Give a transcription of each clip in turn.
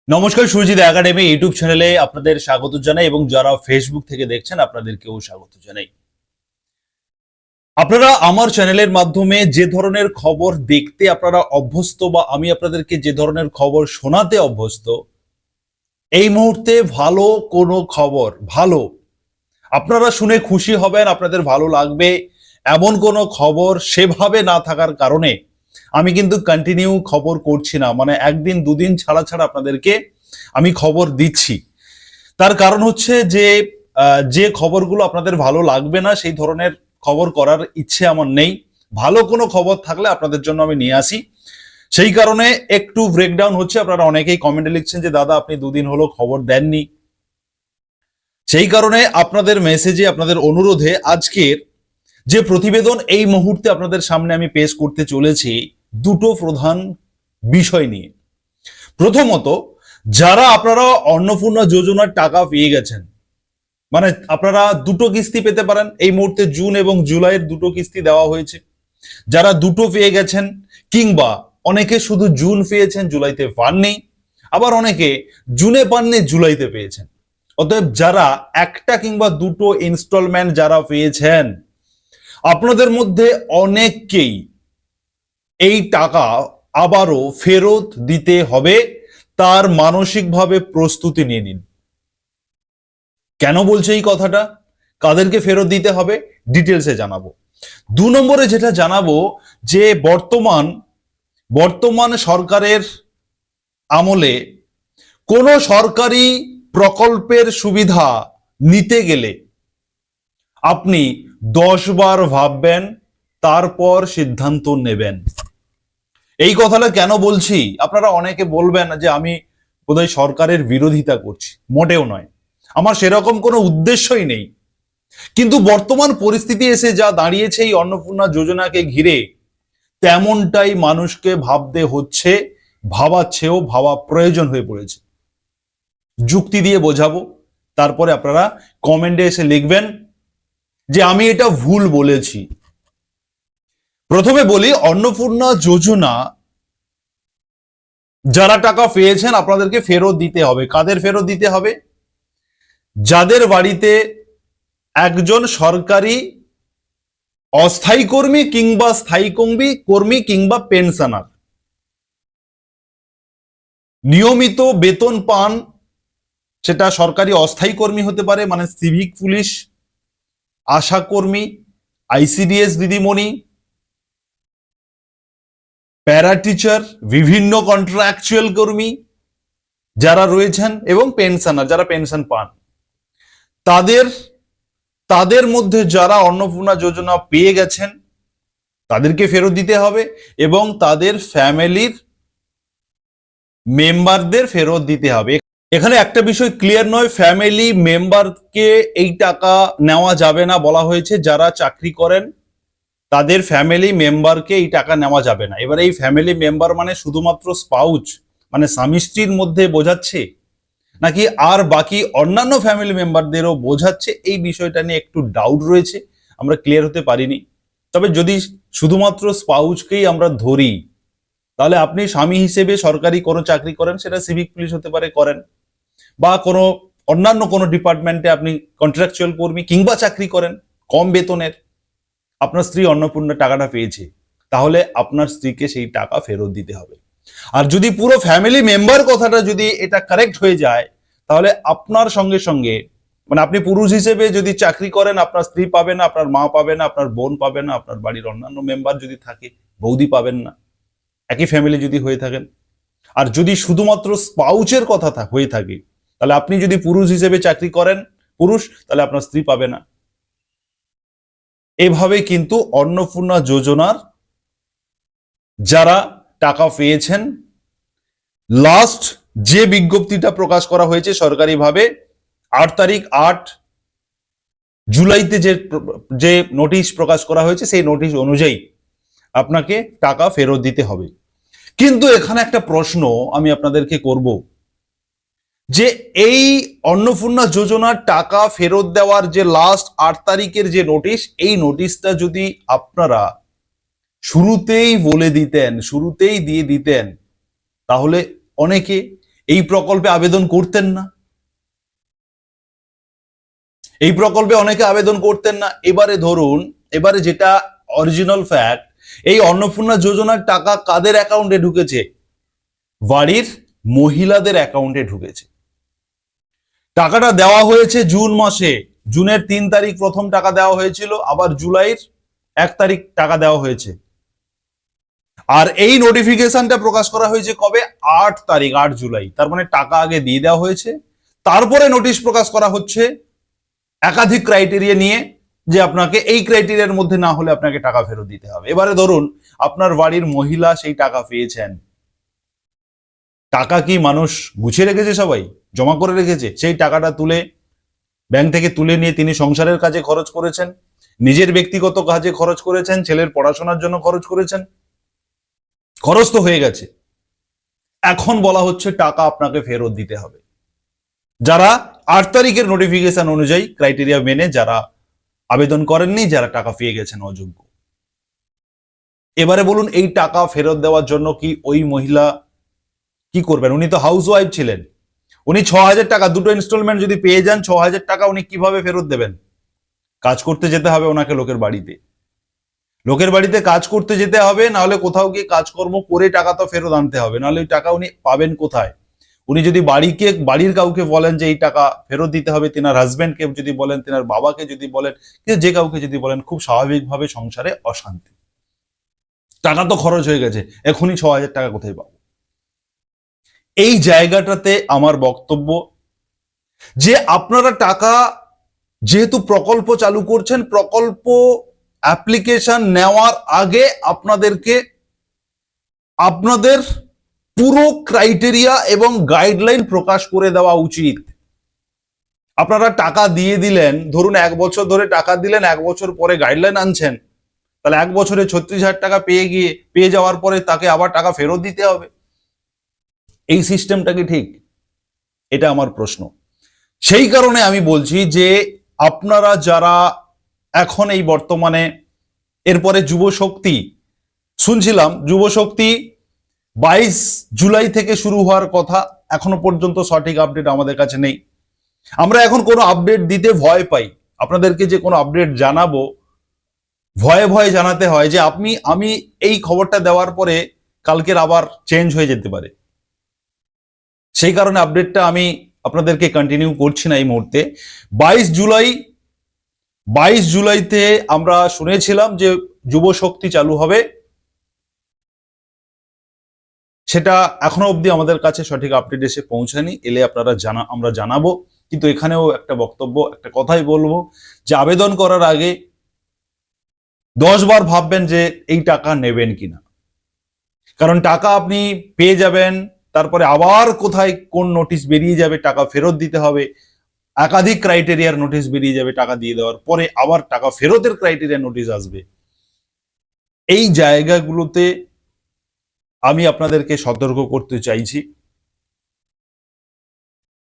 নমস্কার, Surajit academy YouTube চ্যানেলে আপনাদের স্বাগত জানাই এবং যারা ফেসবুক থেকে দেখছেন আপনাদেরকেও স্বাগত জানাই। আপনারা আমার চ্যানেলের মাধ্যমে যে ধরনের খবর দেখতে আপনারা অভ্যস্ত বা আমি আপনাদেরকে যে ধরনের খবর শোনাতে অভ্যস্ত, এই মুহূর্তে ভালো কোনো খবর আপনারা শুনে খুশি হবেন, আপনাদের ভালো লাগবে এমন কোনো খবর সেভাবে না থাকার কারণে আমি কিন্তু কন্টিনিউ খবর করছি না, মানে একদিন দুদিন ছাড়া ছাড়া আপনাদেরকে আমি খবর দিচ্ছি। তার কারণ হচ্ছে যে খবরগুলো আপনাদের ভালো লাগবে না সেই ধরনের খবর করার ইচ্ছে আমার নেই। ভালো কোনো খবর থাকলে আপনাদের জন্য আমি নিয়ে আসি, সেই কারণে একটু ব্রেকডাউন হচ্ছে। আপনারা অনেকেই কমেন্টে লিখছেন যে দাদা আপনি দুদিন হলো খবর দেননি, সেই কারণে আপনাদের মেসেজে আপনাদের অনুরোধে আজকের যে প্রতিবেদন এই মুহূর্তে আপনাদের সামনে আমি পেশ করতে চলেছি দুটো প্রধান বিষয় নিয়ে। প্রথমত, যারা আপনারা অন্নপূর্ণা যোজনার টাকা পেয়ে গেছেন, মানে আপনারা দুটো কিস্তি পেতে পারেন, এই মুহূর্তে জুন এবং জুলাইয়ের দুটো কিস্তি দেওয়া হয়েছে। যারা দুটো পেয়ে গেছেন কিংবা অনেকে শুধু জুন পেয়েছেন জুলাইতে পাননি, আবার অনেকে জুনে পাননি জুলাইতে পেয়েছেন। অতএব যারা একটা কিংবা দুটো ইনস্টলমেন্ট যারা পেয়েছেন, আপনাদের মধ্যে অনেককেই এই টাকা আবারও ফেরত দিতে হবে, তার মানসিকভাবে প্রস্তুতি নিয়ে নিন। কেন বলছে এই কথাটা, কাদেরকে ফেরত দিতে হবে, ডিটেলসে জানাবো। দু নম্বরে যেটা জানাবো যে বর্তমান সরকারের আমলে কোনো সরকারি প্রকল্পের সুবিধা নিতে গেলে আপনি 10 বার ভাববেন, তারপর সিদ্ধান্ত নেবেন। এই কথাটা কেন বলছি, আপনারা অনেকে বলবেন যে আমি বোধহয় সরকারের বিরোধিতা করছি। মোটেও নয়, আমার সেরকম কোনো উদ্দেশ্যই নেই। কিন্তু বর্তমান পরিস্থিতি এসে যা দাঁড়িয়েছে এই অন্নপূর্ণা যোজনাকে ঘিরে, তেমনটাই মানুষকে ভাবতে হচ্ছে, ভাবাচ্ছেও, ভাবা প্রয়োজন হয়ে পড়েছে। যুক্তি দিয়ে বোঝাবো, তারপরে আপনারা কমেন্টে এসে লিখবেন যে আমি এটা ভুল বলেছি। প্রথমে বলি, অন্নপূর্ণা যোজনা যারা টাকা পেয়েছেন আপনাদেরকে ফেরত দিতে হবে। কাদের ফেরত দিতে হবে? যাদের বাড়িতে একজন সরকারি অস্থায়ী কর্মী কিংবা স্থায়ী কর্মী কিংবা পেনশনার নিয়মিত বেতন পান, সেটা সরকারি অস্থায়ী কর্মী হতে পারে, মানে সিভিক পুলিশ, আশা কর্মী, আইসিডিএস দিদিমণি, প্যারা টিচার, বিভিন্ন কন্ট্রাকচুয়াল কর্মী যারা রয়েছেন এবং পেনশনার যারা পেনশন পান, তাদের মধ্যে যারা অন্নপূর্ণা যোজনা পেয়ে গেছেন তাদেরকে ফেরত দিতে হবে এবং তাদের ফ্যামিলির মেম্বারদের ফেরত দিতে হবে। এখানে একটা বিষয় ক্লিয়ার নয়, ফ্যামিলি মেম্বারকে এই টাকা নেওয়া যাবে না বলা হয়েছে। যারা চাকরি করেন তাদের ফ্যামিলি মেম্বারকে এই টাকা নেওয়া যাবে না। এবার এই ফ্যামিলি মেম্বার মানে শুধুমাত্র স্পাউস, মানে স্বামী স্ত্রীর মধ্যে বোঝাচ্ছে নাকি আর বাকি অন্যান্য ফ্যামিলি মেম্বারদেরও বোঝাচ্ছে, এই বিষয়টা নিয়ে একটু ডাউট রয়েছে, আমরা ক্লিয়ার হতে পারিনি। তবে যদি শুধুমাত্র স্পাউসকেই আমরা ধরি, তাহলে আপনি স্বামী হিসেবে সরকারি কোনো চাকরি করেন, সেটা সিভিক পুলিশ হতে পারে করেন, বা কোনো অন্যান্য কোনো ডিপার্টমেন্টে আপনি কন্ট্রাকচুয়াল কর্মী কিংবা চাকরি করেন কম বেতনের, আপনার স্ত্রী অন্নপূর্ণা টাকাটা পেয়েছে, তাহলে আপনার স্ত্রীকে সেই টাকা ফেরত দিতে হবে। আর যদি পুরো ফ্যামিলি মেম্বার কথাটা যদি এটা কারেক্ট হয়ে যায়, তাহলে আপনার সঙ্গে সঙ্গে, মানে আপনি পুরুষ হিসেবে যদি চাকরি করেন, আপনার স্ত্রী পাবে না, আপনার মা পাবে না, আপনার বোন পাবে না, আপনার বাড়ির অন্যান্য মেম্বার যদি থাকে বৌদি পাবেন না, একই ফ্যামিলি যদি হয়ে থাকেন। আর যদি শুধুমাত্র স্পাউচের কথা হয়ে থাকে, তাহলে আপনি যদি পুরুষ হিসেবে চাকরি করেন, পুরুষ, তাহলে আপনার স্ত্রী পাবে না। এভাবে কিন্তু অন্নপূর্ণা যোজনার যারা টাকা পেয়েছেন, লাস্ট যে বিজ্ঞপ্তিটা প্রকাশ করা হয়েছে সরকারিভাবে 8 তারিখ 8 জুলাইতে যে নোটিশ প্রকাশ করা হয়েছে, সেই নোটিশ অনুযায়ী আপনাকে টাকা ফেরত দিতে হবে। কিন্তু এখানে একটা প্রশ্ন আমি আপনাদেরকে করব, যে এই অন্নপূর্ণা যোজনার টাকা ফেরত দেওয়ার যে লাস্ট 8 তারিখের যে নোটিশ, এই নোটিশটা যদি আপনারা শুরুতেই বলে দিতেন, শুরুতেই দিয়ে দিতেন, তাহলে অনেকে এই প্রকল্পে আবেদন করতেন না, এই প্রকল্পে অনেকে আবেদন করতেন না। এবারে ধরুন, এবারে যেটা অরিজিনাল ফ্যাক্ট, এই অন্নপূর্ণা যোজনার টাকা কাদের অ্যাকাউন্টে ঢুকেছে? বাড়ির মহিলাদের অ্যাকাউন্টে ঢুকেছে। টাকাটা দেওয়া হয়েছে জুন মাসে, জুনের 3 তারিখ প্রথম টাকা দেওয়া হয়েছিল, আবার জুলাইয়ের 1 তারিখ টাকা দেওয়া হয়েছে। আর এই নোটিফিকেশনটা প্রকাশ করা হয়েছে কবে? 8 তারিখ, 8 জুলাই। তার মানে টাকা আগে দিয়ে দেওয়া হয়েছে, তারপরে নোটিশ প্রকাশ করা হচ্ছে একাধিক ক্রাইটেরিয়া নিয়ে, যে আপনাকে এই ক্রাইটেরিয়ার মধ্যে না হলে আপনাকে টাকা ফেরত দিতে হবে। এবারে ধরুন আপনার বাড়ির মহিলা সেই টাকা পেয়েছেন, টাকা কি মানুষ গুছিয়ে রেখেছে, সবাই জমা করে রেখেছে? সেই টাকাটা তুলে ব্যাংক থেকে তুলে নিয়ে তিনি সংসারের কাজে খরচ করেছেন, নিজের ব্যক্তিগত কাজে খরচ করেছেন, ছেলের পড়াশোনার জন্য খরচ করেছেন, খরচ তো হয়ে গেছে। এখন বলা হচ্ছে টাকা আপনাকে ফেরত দিতে হবে। যারা 8 তারিখের নোটিফিকেশন অনুযায়ী ক্রাইটেরিয়া মেনে যারা আবেদন করেননি, যারা টাকা পেয়ে গেছেন অযোগ্য। এবারে বলুন, এই টাকা ফেরত দেওয়ার জন্য কি ওই মহিলা কি করবেন? উনি তো হাউস ওয়াইফ ছিলেন, উনি 6,000 টাকা দুটো ইনস্টলমেন্ট যদি পেয়ে যান, 6,000 টাকা উনি কিভাবে ফেরত দেবেন? কাজ করতে যেতে হবে ওনাকে লোকের বাড়িতে, লোকের বাড়িতে কাজ করতে যেতে হবে, নাহলে কোথাও গিয়ে কাজকর্ম করে টাকা তো ফেরত আনতে হবে, নাহলে ওই টাকা উনি পাবেন কোথায়? উনি যদি বাড়ির কাউকে বলেন যে এই টাকা ফেরত দিতে হবে, তিনার হাজবেন্ডকে যদি বলেন, তিনার বাবাকে যদি বলেন, যে কাউকে যদি বলেন, খুব স্বাভাবিকভাবে সংসারে অশান্তি। টাকা তো খরচ হয়ে গেছে, এখনই 6,000 টাকা কোথায় পাবো? এই জায়গাটাতে আমার বক্তব্য যে আপনারা টাকা যেহেতু প্রকল্প চালু করছেন, প্রকল্প অ্যাপ্লিকেশন নেওয়ার আগে আপনাদেরকে আপনাদের পুরো ক্রাইটেরিয়া এবং গাইডলাইন প্রকাশ করে দেওয়া উচিত। আপনারা টাকা দিয়ে দিলেন, ধরুন 1 বছর ধরে টাকা দিলেন, 1 বছর পরে গাইডলাইন আনছেন, তাহলে 1 বছরে 36,000 টাকা পেয়ে যাওয়ার পরে তাকে আবার টাকা ফেরত দিতে হবে? এই সিস্টেমটা কি ঠিক? এটা আমার প্রশ্ন। সেই কারণে আমি বলছি যে আপনারা যারা এখন এই বর্তমানে, এরপরে যুব শক্তি শুনছিলাম, যুব শক্তি 22 জুলাই থেকে শুরু হওয়ার কথা, এখনো পর্যন্ত সঠিক আপডেট আমাদের কাছে নেই। আমরা এখন কোনো আপডেট দিতে ভয় পাই, আপনাদেরকে যে কোনো আপডেট জানাবো ভয়ে ভয়ে জানাতে হয়, যে আমি এই খবরটা দেওয়ার পরে কালকের আবার চেঞ্জ হয়ে যেতে পারে। সেই কারণে আপডেটটা আমি আপনাদেরকে কন্টিনিউ করছি না এই মুহূর্তে। 22 জুলাইতে আমরা শুনেছিলাম যে যুব শক্তি চালু হবে, সেটা এখনো অবধি আমাদের কাছে সঠিক আপডেট এসে পৌঁছায়নি, এলে আপনারা আমরা জানাবো। কিন্তু এখানেও একটা বক্তব্য, একটা কথাই বলবো, যে আবেদন করার আগে 10 বার ভাববেন যে এই টাকা নেবেন কিনা। কারণ টাকা আপনি পেয়ে যাবেন, তারপরে আবার কোথায় কোন নোটিশ বেরিয়ে যাবে, টাকা ফেরত দিতে হবে, একাধিক ক্রাইটেরিয়ার নোটিশ বেরিয়ে যাবে, টাকা দিয়ে দেওয়ার পরে আবার টাকা ফেরতের ক্রাইটেরিয়া নোটিশ আসবে। এই জায়গাগুলোতে আমি আপনাদেরকে সতর্ক করতে চাইছি,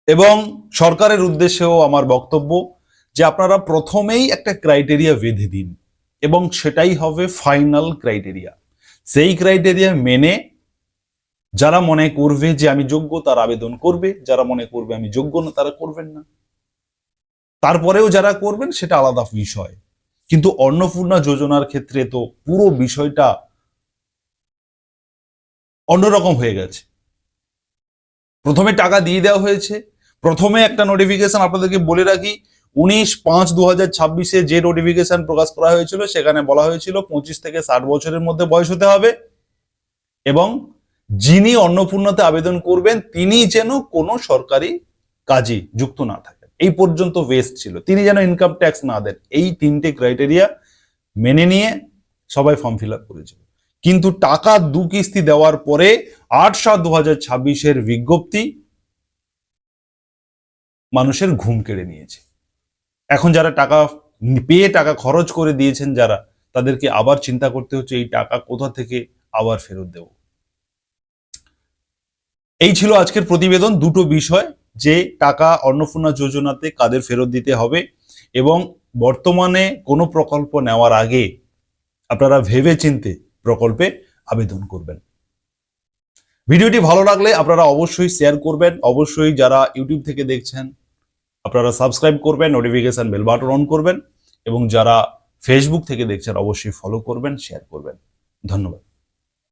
এবং সরকারের উদ্দেশ্যেও আমার বক্তব্য যে আপনারা প্রথমেই একটা ক্রাইটেরিয়া বেঁধে দিন, এবং সেটাই হবে ফাইনাল ক্রাইটেরিয়া। সেই ক্রাইটেরিয়া মেনে যারা মনে করবে যে আমি যোগ্য, তারা আবেদন করবে, যারা মনে করবে আমি যোগ্য না, তারা করবেন না। তারপরেও যারা করবেন সেটা আলাদা বিষয়। কিন্তু অন্নপূর্ণা যোজনার ক্ষেত্রে তো পুরো বিষয়টা অন্যরকম হয়ে গেছে। প্রথমে টাকা দিয়ে দেওয়া হয়েছে, প্রথমে একটা নোটিফিকেশন আপনাদেরকে বলে রাখি, 19/5/2026 যে নোটিফিকেশন প্রকাশ করা হয়েছিল, সেখানে বলা হয়েছিল 25 থেকে 60 বছরের মধ্যে বয়স হতে হবে, এবং যিনি অন্নপূর্ণাতে আবেদন করবেন তিনি যেন কোনো সরকারি কাজে যুক্ত না থাকেন, এই পর্যন্ত বেস্ট ছিল। তিনি যেন ইনকাম ট্যাক্স না দেন, এই 3টে ক্রাইটেরিয়া মেনে নিয়ে সবাই ফর্ম ফিল আপ করেছিল। কিন্তু টাকা 2 কিস্তি দেওয়ার পরে 8/7/2026 বিজ্ঞপ্তি মানুষের ঘুম কেড়ে নিয়েছে। এখন যারা টাকা পেয়ে টাকা খরচ করে দিয়েছেন, যারা, তাদেরকে আবার চিন্তা করতে হচ্ছে এই টাকা কোথা থেকে আবার ফেরত দেব। এই ছিল আজকের প্রতিবেদন, দুটো বিষয়, যে টাকা অন্নপূর্ণা যোজনাতে কাদের ফেরত দিতে হবে, এবং বর্তমানে কোনো প্রকল্প নেওয়ার আগে আপনারা ভেবে চিন্তে প্রকল্পে আবেদন করবেন। ভিডিওটি ভালো লাগলে আপনারা অবশ্যই শেয়ার করবেন, অবশ্যই যারা ইউটিউব থেকে দেখছেন আপনারা সাবস্ক্রাইব করবেন, নোটিফিকেশন বেল বাটন অন করবেন এবং যারা ফেসবুক থেকে দেখছেন অবশ্যই ফলো করবেন, শেয়ার করবেন। ধন্যবাদ।